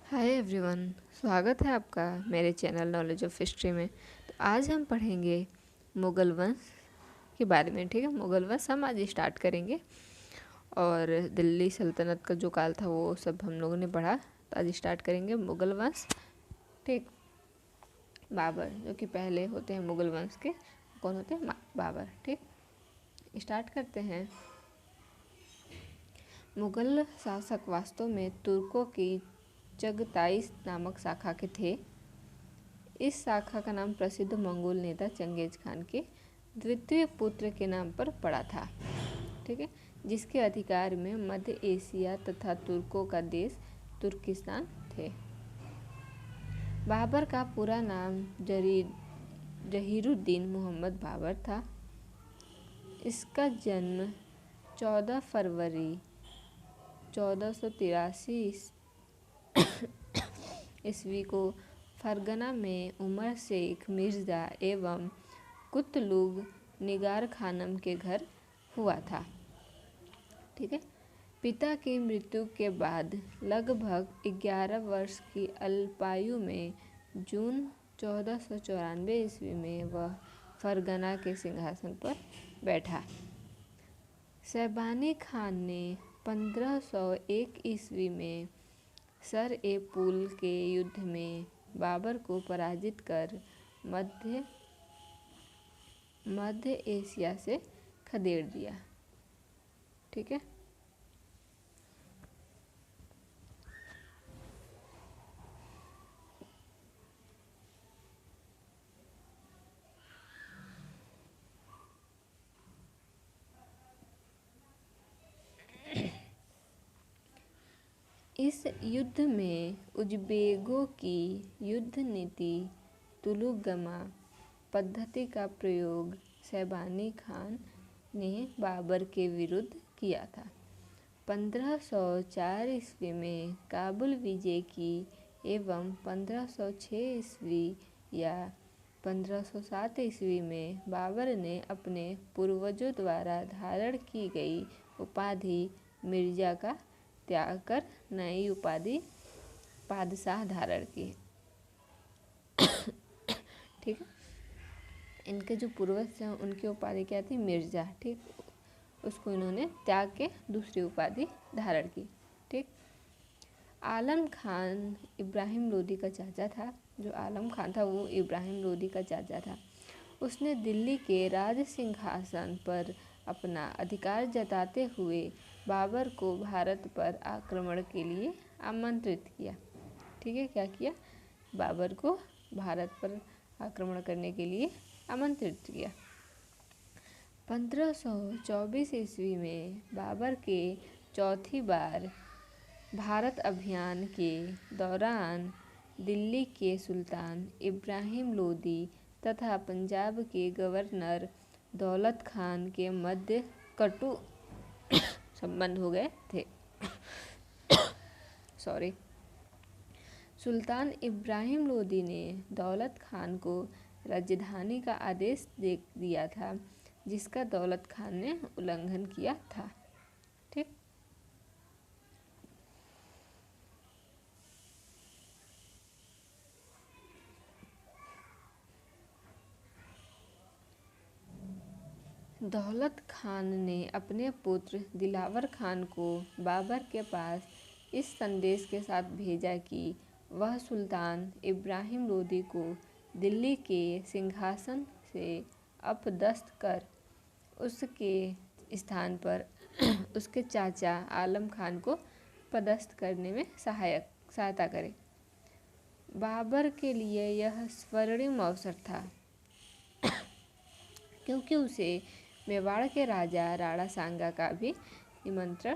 Hi everyone, स्वागत है आपका मेरे चैनल नॉलेज ऑफ हिस्ट्री में। तो आज हम पढ़ेंगे मुग़ल वंश के बारे में। ठीक है, मुग़ल वंश हम आज स्टार्ट करेंगे और दिल्ली सल्तनत का जो काल था वो सब हम लोगों ने पढ़ा। तो आज स्टार्ट करेंगे मुग़ल वंश। ठीक, बाबर जो कि पहले होते हैं मुग़ल वंश के, कौन होते हैं? बाबर। ठीक, स्टार्ट करते हैं। मुग़ल शासक वास्तव में तुर्कों की चगताई नामक शाखा के थे। इस शाखा का नाम प्रसिद्ध मंगोल नेता चंगेज खान के द्वितीय पुत्र के नाम पर पड़ा था। ठीक है, जिसके अधिकार में मध्य एशिया तथा तुर्कों का देश तुर्किस्तान थे। बाबर का पूरा नाम जहीरुद्दीन मोहम्मद बाबर था। इसका जन्म 14 फरवरी 1483 ईस्वी को फरगना में उमर शेख मिर्ज़ा एवं कुतलुग निगार खानम के घर हुआ था। ठीक है, पिता की मृत्यु के बाद लगभग 11 वर्ष की अल्पायु में जून 1494 ईस्वी में वह फरगना के सिंहासन पर बैठा। शैबानी खान ने 1501 ईस्वी में सर ए पुल के युद्ध में बाबर को पराजित कर मध्य एशिया से खदेड़ दिया। ठीक है, इस युद्ध में उज़्बेकों की युद्ध नीति तुलुगमा पद्धति का प्रयोग शैबानी खान ने बाबर के विरुद्ध किया था। 1504 ईस्वी में काबुल विजय की एवं 1506 ईस्वी या 1507 ईस्वी में बाबर ने अपने पूर्वजों द्वारा धारण की गई उपाधि मिर्जा का त्याग कर नई उपाधि बादशाह धारण की। ठीक है, इनके जो पूर्वज थे उनकी उपाधि क्या थी? मिर्जा। ठीक, उसको इन्होंने त्याग के दूसरी उपाधि धारण की। ठीक, आलम खान इब्राहिम लोदी का चाचा था। जो आलम खान था वो इब्राहिम लोदी का चाचा था। उसने दिल्ली के राज सिंहासन पर अपना अधिकार जताते हुए बाबर को भारत पर आक्रमण के लिए आमंत्रित किया। ठीक है, क्या किया? बाबर को भारत पर आक्रमण करने के लिए आमंत्रित किया। 1524 ईस्वी में बाबर के चौथी बार भारत अभियान के दौरान दिल्ली के सुल्तान इब्राहिम लोदी तथा पंजाब के गवर्नर दौलत खान के मध्य कटु संबंध हो गए थे। सुल्तान इब्राहिम लोदी ने दौलत खान को राजधानी का आदेश दे दिया था, जिसका दौलत खान ने उल्लंघन किया था। ठीक, दौलत खान ने अपने पुत्र दिलावर खान को बाबर के पास इस संदेश के साथ भेजा कि वह सुल्तान इब्राहिम लोदी को दिल्ली के सिंहासन से अपदस्थ कर उसके स्थान पर उसके चाचा आलम खान को पदस्थ करने में सहायता करे। बाबर के लिए यह स्वर्णिम अवसर था, क्योंकि उसे मेवाड़ के राजा राणा सांगा का भी निमंत्रण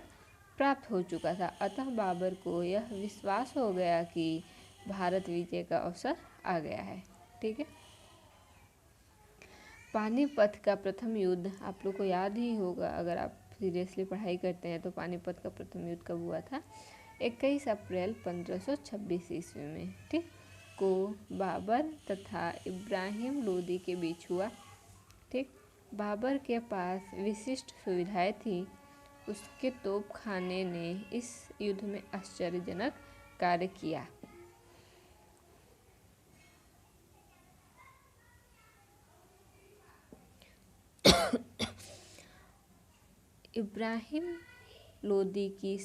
प्राप्त हो चुका था। अतः बाबर को यह विश्वास हो गया कि भारत विजय का अवसर आ गया है। ठीक है, पानीपत का प्रथम युद्ध आप लोग को याद ही होगा, अगर आप सीरियसली पढ़ाई करते हैं तो पानीपत का प्रथम युद्ध कब हुआ था? 21 अप्रैल 1526 ईस्वी में। ठीक, को बाबर तथा इब्राहिम लोदी के बीच हुआ। ठीक, बाबर के पास विशिष्ट सुविधाएं थी। उसके तोपखाने ने इस युद्ध में आश्चर्यजनक कार्य किया। इब्राहिम लोदी की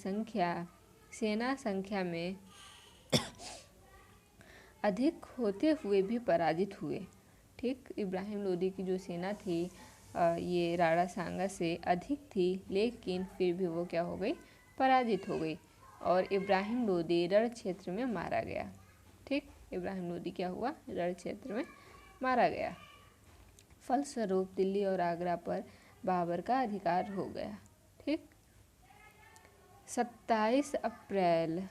सेना संख्या में अधिक होते हुए भी पराजित हुए। ठीक, इब्राहिम लोदी की जो सेना थी ये राणा सांगा से अधिक थी, लेकिन फिर भी वो क्या हो गई, पराजित हो गई और इब्राहिम लोदी रण क्षेत्र में मारा गया। ठीक, इब्राहिम लोदी क्या हुआ, रण क्षेत्र में मारा गया। फलस्वरूप दिल्ली और आगरा पर बाबर का अधिकार हो गया। ठीक, 27 अप्रैल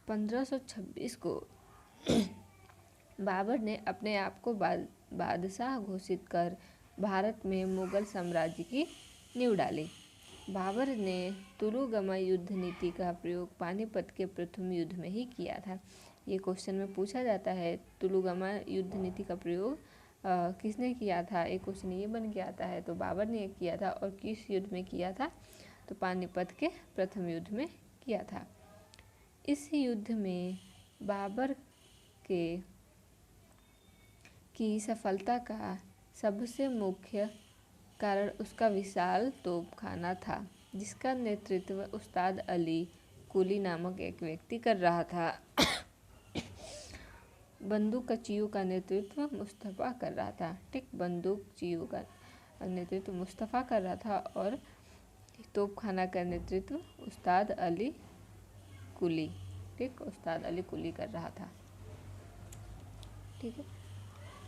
1526 को बाबर ने अपने आप को बादशाह घोषित कर भारत में मुगल साम्राज्य की नींव डाली। बाबर ने तुलुगमा युद्ध नीति का प्रयोग पानीपत के प्रथम युद्ध में ही किया था। ये क्वेश्चन में पूछा जाता है, तुलुगमा युद्ध नीति का प्रयोग किसने किया था, एक क्वेश्चन ये बन के आता है। तो बाबर ने किया था, और किस युद्ध में किया था, तो पानीपत के प्रथम युद्ध में किया था। इस युद्ध में बाबर की सफलता का सबसे मुख्य कारण उसका विशाल तोपखाना था, जिसका नेतृत्व उस्ताद अली कुली नामक एक व्यक्ति कर रहा था। बंदूकचियों का नेतृत्व मुस्तफ़ा कर रहा था। ठीक, बंदूकचियों का नेतृत्व मुस्तफ़ा कर रहा था और तोपखाना का नेतृत्व उस्ताद अली कुली, ठीक, उस्ताद अली कुली कर रहा था। ठीक है,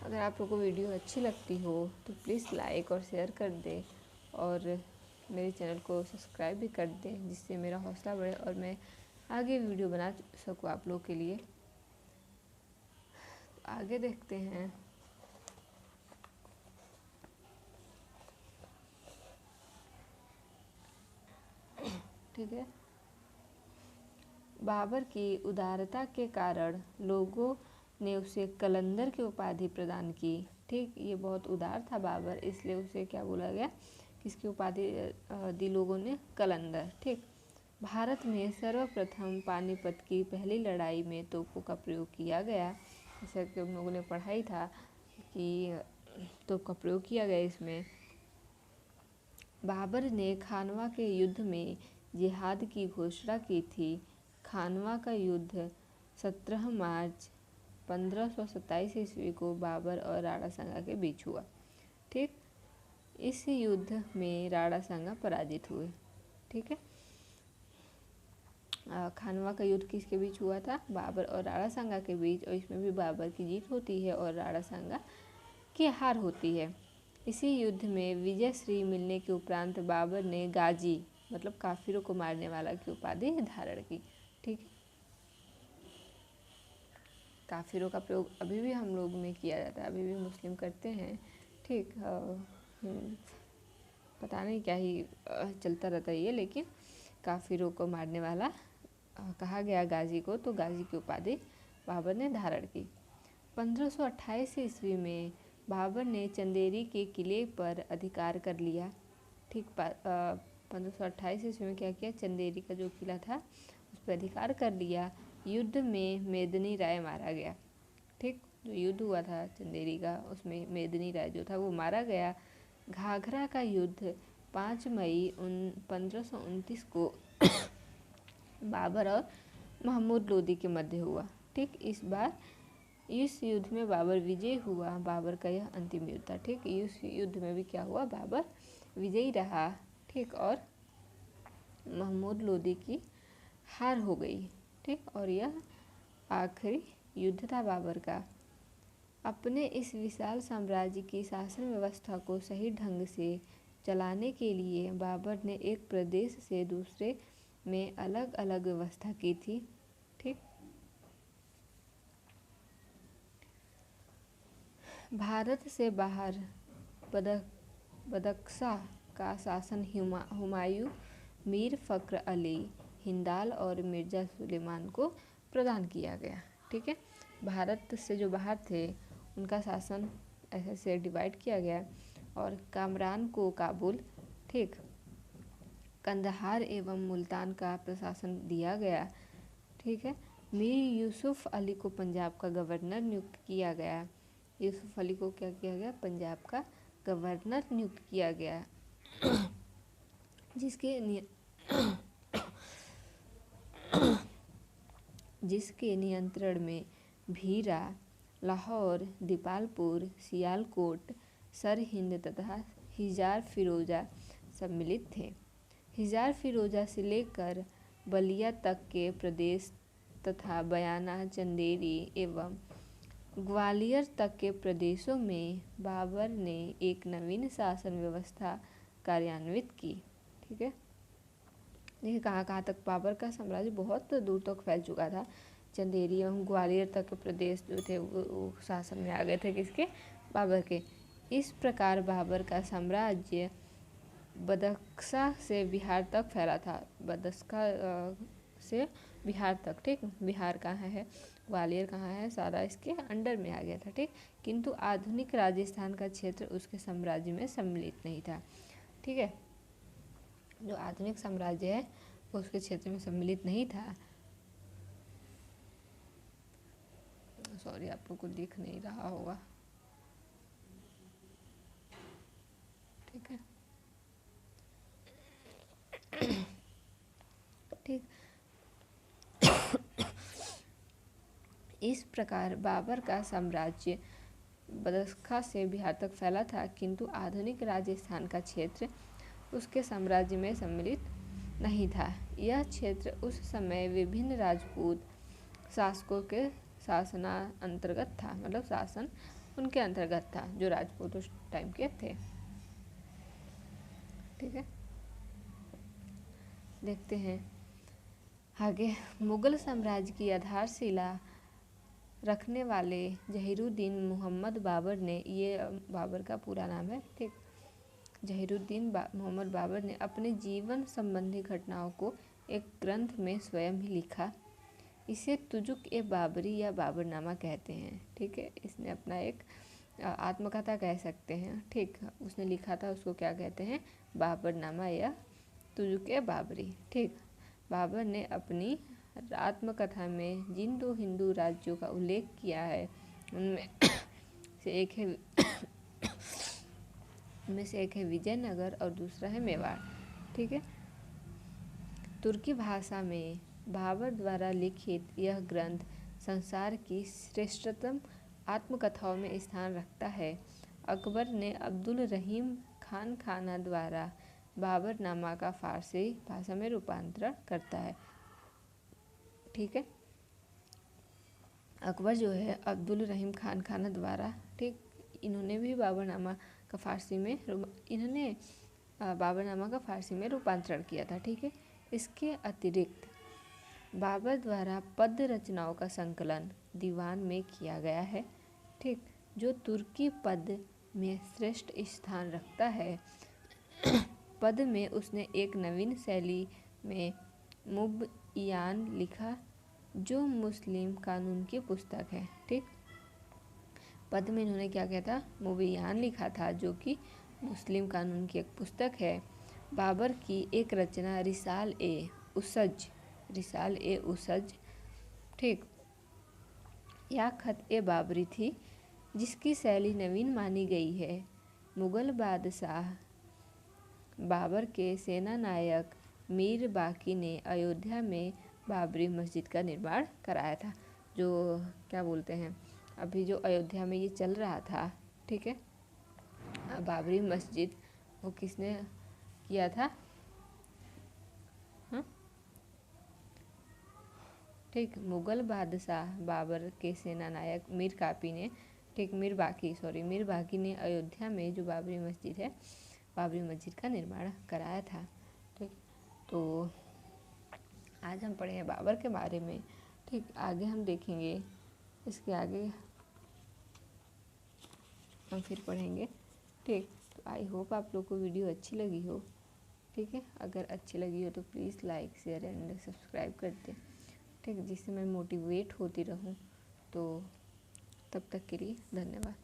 अगर आप लोगों को वीडियो अच्छी लगती हो तो प्लीज़ लाइक और शेयर कर दें और मेरे चैनल को सब्सक्राइब भी कर दें, जिससे मेरा हौसला बढ़े और मैं आगे वीडियो बना सकूँ आप लोगों के लिए। आगे देखते हैं। ठीक है, बाबर की उदारता के कारण लोगों ने उसे कलंदर की उपाधि प्रदान की। ठीक, ये बहुत उदार था बाबर, इसलिए उसे क्या बोला गया, किसकी उपाधि दी लोगों ने, कलंदर। ठीक, भारत में सर्वप्रथम पानीपत की पहली लड़ाई में तोपों का प्रयोग किया गया। जैसा कि हम लोगों ने पढ़ाई था कि तोप का प्रयोग किया गया इसमें। बाबर ने खानवा के युद्ध में जिहाद की घोषणा की थी। खानवा का युद्ध 17 मार्च 1527 ईस्वी को बाबर और राणा सांगा के बीच हुआ। ठीक, इस युद्ध में राणा सांगा पराजित हुए। ठीक है, खानवा का युद्ध किसके बीच हुआ था, बाबर और राणा सांगा के बीच, और इसमें भी बाबर की जीत होती है और राणा सांगा की हार होती है। इसी युद्ध में विजय श्री मिलने के उपरांत बाबर ने गाजी मतलब काफिरों को मारने वाला की उपाधि धारण की। ठीक, काफिरों का प्रयोग अभी भी हम लोग में किया जाता है, अभी भी मुस्लिम करते हैं। ठीक, पता नहीं क्या ही चलता रहता है ये, लेकिन काफिरों को मारने वाला कहा गया गाजी को, तो गाजी की उपाधि बाबर ने धारण की। 1528 ईस्वी में बाबर ने चंदेरी के किले पर अधिकार कर लिया। ठीक, 1528 ईस्वी में क्या किया, चंदेरी का जो किला था उस पर अधिकार कर लिया। युद्ध में मेदिनी राय मारा गया। ठीक, जो युद्ध हुआ था चंदेरी का, उसमें मेदिनी राय जो था वो मारा गया। घाघरा का युद्ध 5 मई 1529 को बाबर और महमूद लोदी के मध्य हुआ। ठीक, इस युद्ध में बाबर विजयी हुआ। बाबर का यह अंतिम युद्ध था। ठीक, इस युद्ध में भी क्या हुआ, बाबर विजयी रहा। ठीक, और महमूद लोदी की हार हो गई। ठीक, और यह आखिरी युद्ध था बाबर का। अपने इस विशाल साम्राज्य की शासन व्यवस्था को सही ढंग से चलाने के लिए बाबर ने एक प्रदेश से दूसरे में अलग अलग व्यवस्था की थी। ठीक, भारत से बाहर बदख्शां का शासन हुमायूं, मीर फ़ख्र अली, हिंदाल और मिर्ज़ा सुलेमान को प्रदान किया गया। ठीक है, भारत से जो बाहर थे उनका शासन ऐसे से डिवाइड किया गया, और कामरान को काबुल, ठीक, कंदहार एवं मुल्तान का प्रशासन दिया गया। ठीक है, मीर यूसुफ अली को पंजाब का गवर्नर नियुक्त किया गया। यूसुफ अली को क्या किया गया, पंजाब का गवर्नर नियुक्त किया गया जिसके नियंत्रण में भीरा, लाहौर, दीपालपुर, सियालकोट, सरहिंद तथा हिजार फिरोजा सम्मिलित थे। हिजार फिरोजा से लेकर बलिया तक के प्रदेश तथा बयाना, चंदेरी एवं ग्वालियर तक के प्रदेशों में बाबर ने एक नवीन शासन व्यवस्था कार्यान्वित की। ठीक है, देखिए कहाँ तक बाबर का साम्राज्य बहुत दूर तक फैल चुका था। चंदेरी एवं ग्वालियर तक के प्रदेश जो थे वो शासन में आ गए थे किसके, बाबर के। इस प्रकार बाबर का साम्राज्य बदख्शा से बिहार तक फैला था। बदख्शा से बिहार तक, ठीक। बिहार कहाँ है, ग्वालियर कहाँ है, सारा इसके अंडर में आ गया था, ठीक। किंतु आधुनिक राजस्थान का क्षेत्र उसके साम्राज्य में सम्मिलित नहीं था। ठीक है, जो आधुनिक साम्राज्य है वो उसके क्षेत्र में सम्मिलित नहीं था। सॉरी, आप लोग को दिख नहीं रहा होगा, ठीक है। ठीक, इस प्रकार बाबर का साम्राज्य बदख्शा से बिहार तक फैला था, किंतु आधुनिक राजस्थान का क्षेत्र उसके साम्राज्य में सम्मिलित नहीं था। यह क्षेत्र उस समय विभिन्न राजपूत शासकों के शासनांतर्गत था, मतलब शासन उनके अंतर्गत था, जो राजपूत उस टाइम के थे। ठीक है, देखते हैं आगे। मुगल साम्राज्य की आधारशिला रखने वाले जहीरुद्दीन मोहम्मद बाबर ने, ये बाबर का पूरा नाम है, ठीक। जहीरुद्दीन मोहम्मद बाबर ने अपने जीवन संबंधी घटनाओं को एक ग्रंथ में स्वयं ही लिखा। इसे तुजुक-ए-बाबरी या बाबरनामा कहते हैं। ठीक है, इसने अपना एक आत्मकथा कह सकते हैं, ठीक। उसने लिखा था, उसको क्या कहते हैं, बाबरनामा या तुजुक-ए-बाबरी। ठीक, बाबर ने अपनी आत्मकथा में जिन दो हिंदू राज्यों का उल्लेख किया है उनमें से एक है विजयनगर और दूसरा है मेवाड़। ठीक है, तुर्की भाषा में बाबर द्वारा लिखित यह ग्रंथ संसार की श्रेष्ठतम आत्मकथाओं में स्थान रखता है। अकबर ने अब्दुल रहीम खान खाना द्वारा बाबरनामा का फारसी भाषा में रूपांतरण करता है। ठीक है, अकबर जो है अब्दुल रहीम खान खाना द्वारा, ठीक, इन्होंने भी बाबरनामा का फारसी में रूपांतरण किया था। ठीक है, इसके अतिरिक्त बाबर द्वारा पद्य रचनाओं का संकलन दीवान में किया गया है, ठीक, जो तुर्की पद्य में श्रेष्ठ स्थान रखता है। पद्य में उसने एक नवीन शैली में मुबय्यान लिखा जो मुस्लिम कानून की पुस्तक है। ठीक, पद्य में इन्होंने क्या किया था, मुबय्यान लिखा था, जो कि मुस्लिम कानून की एक पुस्तक है। बाबर की एक रचना रिसाल-ए-उसज, ठीक, या खत-ए-बाबरी थी, जिसकी शैली नवीन मानी गई है। मुगल बादशाह बाबर के सेनानायक मीर बाकी ने अयोध्या में बाबरी मस्जिद का निर्माण कराया था। जो क्या बोलते हैं, अभी जो अयोध्या में ये चल रहा था, ठीक है, बाबरी मस्जिद, वो किसने किया था, हाँ, ठीक, मुगल बादशाह बाबर के सेनानायक मीर बाकी ने अयोध्या में जो बाबरी मस्जिद है, बाबरी मस्जिद का निर्माण कराया था। ठीक, तो आज हम पढ़े हैं बाबर के बारे में, ठीक। आगे हम देखेंगे, इसके आगे हम फिर पढ़ेंगे, ठीक। तो आई होप आप लोग को वीडियो अच्छी लगी हो, ठीक है। अगर अच्छी लगी हो तो please like, share and subscribe कर दें, ठीक, जिससे मैं मोटिवेट होती रहूं। तो तब तक के लिए धन्यवाद।